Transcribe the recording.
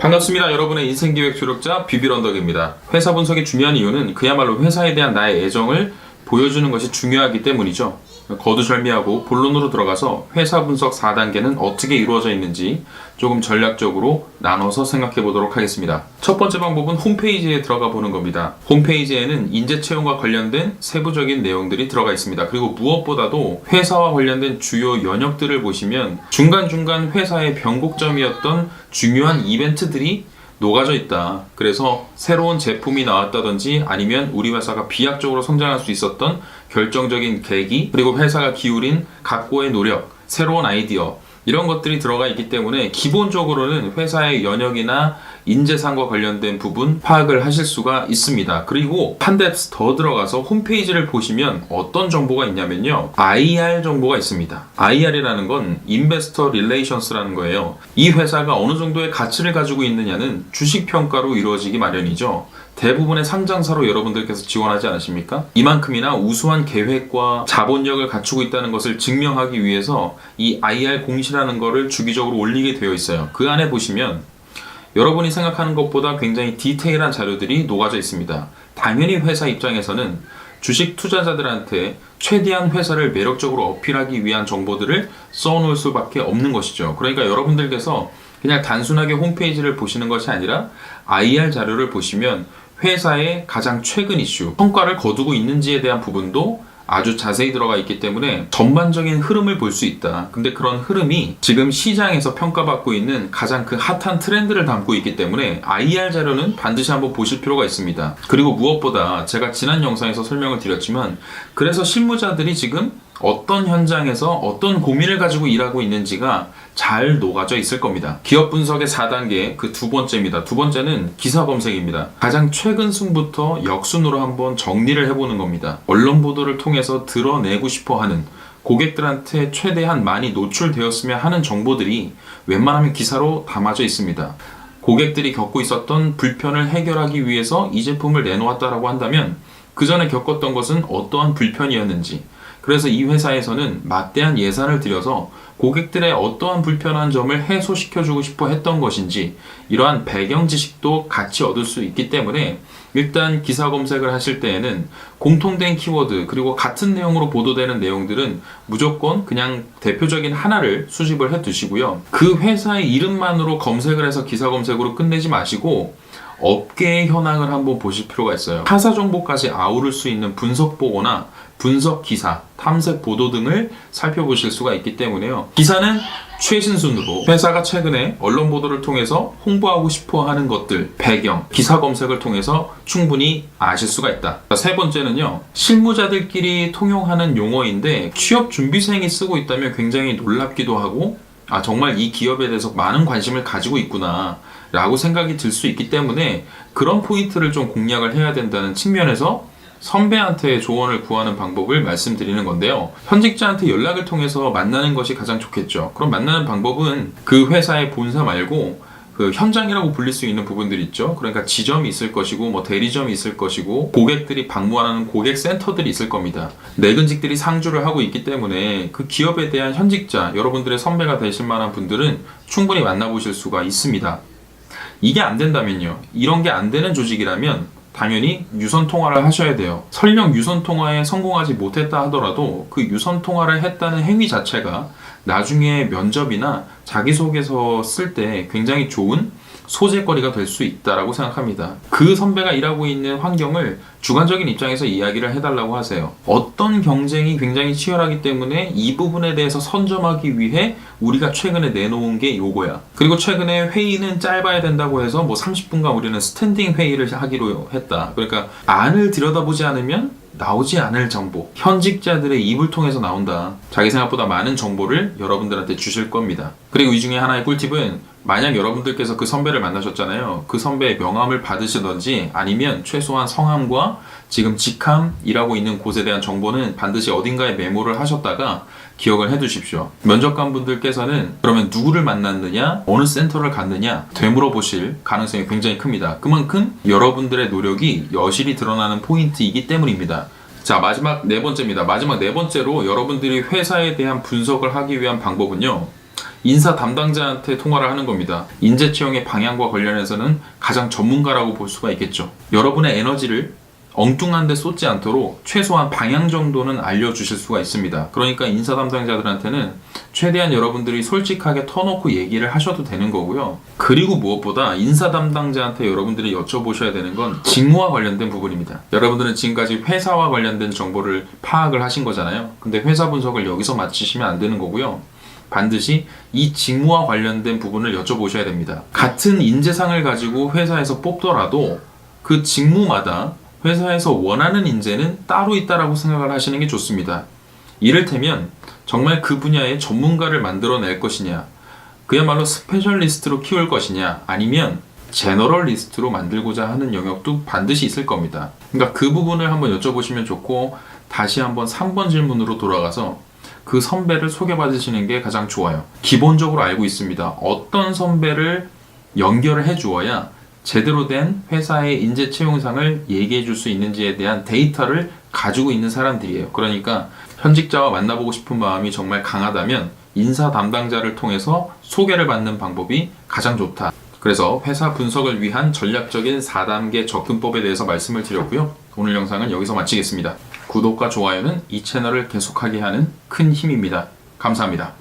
반갑습니다. 여러분의 인생기획 조력자 뷰비런덕입니다. 회사 분석이 중요한 이유는 그야말로 회사에 대한 나의 애정을 보여주는 것이 중요하기 때문이죠. 거두절미하고 본론으로 들어가서 회사 분석 4단계는 어떻게 이루어져 있는지 조금 전략적으로 나눠서 생각해 보도록 하겠습니다. 첫 번째 방법은 홈페이지에 들어가 보는 겁니다. 홈페이지에는 인재 채용과 관련된 세부적인 내용들이 들어가 있습니다. 그리고 무엇보다도 회사와 관련된 주요 연역들을 보시면 중간중간 회사의 변곡점이었던 중요한 이벤트들이 녹아져 있다. 그래서 새로운 제품이 나왔다든지 아니면 우리 회사가 비약적으로 성장할 수 있었던 결정적인 계기, 그리고 회사가 기울인 각고의 노력, 새로운 아이디어, 이런 것들이 들어가 있기 때문에 기본적으로는 회사의 연역이나 인재상과 관련된 부분 파악을 하실 수가 있습니다. 그리고 한 뎁스 더 들어가서 홈페이지를 보시면 어떤 정보가 있냐면요, IR 정보가 있습니다. IR이라는 건 인베스터 릴레이션스라는 거예요. 이 회사가 어느 정도의 가치를 가지고 있느냐는 주식 평가로 이루어지기 마련이죠. 대부분의 상장사로 여러분들께서 지원하지 않으십니까? 이만큼이나 우수한 계획과 자본력을 갖추고 있다는 것을 증명하기 위해서 이 IR 공시라는 거를 주기적으로 올리게 되어 있어요. 그 안에 보시면 여러분이 생각하는 것보다 굉장히 디테일한 자료들이 녹아져 있습니다. 당연히 회사 입장에서는 주식 투자자들한테 최대한 회사를 매력적으로 어필하기 위한 정보들을 써놓을 수밖에 없는 것이죠. 그러니까 여러분들께서 그냥 단순하게 홈페이지를 보시는 것이 아니라 IR 자료를 보시면 회사의 가장 최근 이슈, 성과를 거두고 있는지에 대한 부분도 아주 자세히 들어가 있기 때문에 전반적인 흐름을 볼 수 있다. 근데 그런 흐름이 지금 시장에서 평가받고 있는 가장 그 핫한 트렌드를 담고 있기 때문에 IR 자료는 반드시 한번 보실 필요가 있습니다. 그리고 무엇보다 제가 지난 영상에서 설명을 드렸지만, 그래서 실무자들이 지금 어떤 현장에서 어떤 고민을 가지고 일하고 있는지가 잘 녹아져 있을 겁니다. 기업 분석의 4단계 그 두 번째입니다. 두 번째는 기사 검색입니다. 가장 최근 순부터 역순으로 한번 정리를 해보는 겁니다. 언론 보도를 통해서 드러내고 싶어하는, 고객들한테 최대한 많이 노출되었으면 하는 정보들이 웬만하면 기사로 담아져 있습니다. 고객들이 겪고 있었던 불편을 해결하기 위해서 이 제품을 내놓았다라고 한다면 그 전에 겪었던 것은 어떠한 불편이었는지, 그래서 이 회사에서는 막대한 예산을 들여서 고객들의 어떠한 불편한 점을 해소시켜주고 싶어 했던 것인지, 이러한 배경 지식도 같이 얻을 수 있기 때문에 일단 기사 검색을 하실 때에는 공통된 키워드 그리고 같은 내용으로 보도되는 내용들은 무조건 그냥 대표적인 하나를 수집을 해 두시고요. 그 회사의 이름만으로 검색을 해서 기사 검색으로 끝내지 마시고 업계의 현황을 한번 보실 필요가 있어요. 타사 정보까지 아우를 수 있는 분석 보고나 분석 기사, 탐색 보도 등을 살펴보실 수가 있기 때문에요. 기사는 최신 순으로 회사가 최근에 언론 보도를 통해서 홍보하고 싶어 하는 것들, 배경, 기사 검색을 통해서 충분히 아실 수가 있다. 세 번째는요, 실무자들끼리 통용하는 용어인데 취업 준비생이 쓰고 있다면 굉장히 놀랍기도 하고, 정말 이 기업에 대해서 많은 관심을 가지고 있구나 라고 생각이 들 수 있기 때문에 그런 포인트를 좀 공략을 해야 된다는 측면에서 선배한테 조언을 구하는 방법을 말씀드리는 건데요. 현직자한테 연락을 통해서 만나는 것이 가장 좋겠죠. 그럼 만나는 방법은 그 회사의 본사 말고 그 현장이라고 불릴 수 있는 부분들이 있죠. 그러니까 지점이 있을 것이고, 뭐 대리점이 있을 것이고, 고객들이 방문하는 고객 센터들이 있을 겁니다. 내근직들이 상주를 하고 있기 때문에 그 기업에 대한 현직자, 여러분들의 선배가 되실 만한 분들은 충분히 만나보실 수가 있습니다. 이게 안 된다면요, 이런 게 안 되는 조직이라면 당연히 유선 통화를 하셔야 돼요. 설령 유선 통화에 성공하지 못했다 하더라도 그 유선 통화를 했다는 행위 자체가 나중에 면접이나 자기소개서 쓸 때 굉장히 좋은 소재거리가 될 수 있다라고 생각합니다. 그 선배가 일하고 있는 환경을 주관적인 입장에서 이야기를 해달라고 하세요. 어떤 경쟁이 굉장히 치열하기 때문에 이 부분에 대해서 선점하기 위해 우리가 최근에 내놓은 게 요거야. 그리고 최근에 회의는 짧아야 된다고 해서 뭐 30분간 우리는 스탠딩 회의를 하기로 했다. 그러니까 안을 들여다보지 않으면 나오지 않을 정보, 현직자들의 입을 통해서 나온다. 자기 생각보다 많은 정보를 여러분들한테 주실 겁니다. 그리고 이 중에 하나의 꿀팁은, 만약 여러분들께서 그 선배를 만나셨잖아요. 그 선배의 명함을 받으시던지 아니면 최소한 성함과 지금 직함, 일하고 있는 곳에 대한 정보는 반드시 어딘가에 메모를 하셨다가 기억을 해 두십시오. 면접관 분들께서는 그러면 누구를 만났느냐, 어느 센터를 갔느냐 되물어보실 가능성이 굉장히 큽니다. 그만큼 여러분들의 노력이 여실히 드러나는 포인트이기 때문입니다. 자, 마지막 네 번째입니다. 마지막 네 번째로 여러분들이 회사에 대한 분석을 하기 위한 방법은요, 인사 담당자한테 통화를 하는 겁니다. 인재 채용의 방향과 관련해서는 가장 전문가라고 볼 수가 있겠죠. 여러분의 에너지를 엉뚱한 데 쏟지 않도록 최소한 방향 정도는 알려주실 수가 있습니다. 그러니까 인사 담당자들한테는 최대한 여러분들이 솔직하게 터놓고 얘기를 하셔도 되는 거고요. 그리고 무엇보다 인사 담당자한테 여러분들이 여쭤보셔야 되는 건 직무와 관련된 부분입니다. 여러분들은 지금까지 회사와 관련된 정보를 파악을 하신 거잖아요. 근데 회사 분석을 여기서 마치시면 안 되는 거고요. 반드시 이 직무와 관련된 부분을 여쭤보셔야 됩니다. 같은 인재상을 가지고 회사에서 뽑더라도 그 직무마다 회사에서 원하는 인재는 따로 있다라고 생각을 하시는 게 좋습니다. 이를테면 정말 그 분야의 전문가를 만들어낼 것이냐, 그야말로 스페셜리스트로 키울 것이냐, 아니면 제너럴리스트로 만들고자 하는 영역도 반드시 있을 겁니다. 그러니까 그 부분을 한번 여쭤보시면 좋고, 다시 한번 3번 질문으로 돌아가서 그 선배를 소개받으시는 게 가장 좋아요. 기본적으로 알고 있습니다. 어떤 선배를 연결을 해주어야 제대로 된 회사의 인재 채용상을 얘기해 줄 수 있는지에 대한 데이터를 가지고 있는 사람들이에요. 그러니까 현직자와 만나보고 싶은 마음이 정말 강하다면 인사 담당자를 통해서 소개를 받는 방법이 가장 좋다. 그래서 회사 분석을 위한 전략적인 4단계 접근법에 대해서 말씀을 드렸고요. 오늘 영상은 여기서 마치겠습니다. 구독과 좋아요는 이 채널을 계속하게 하는 큰 힘입니다. 감사합니다.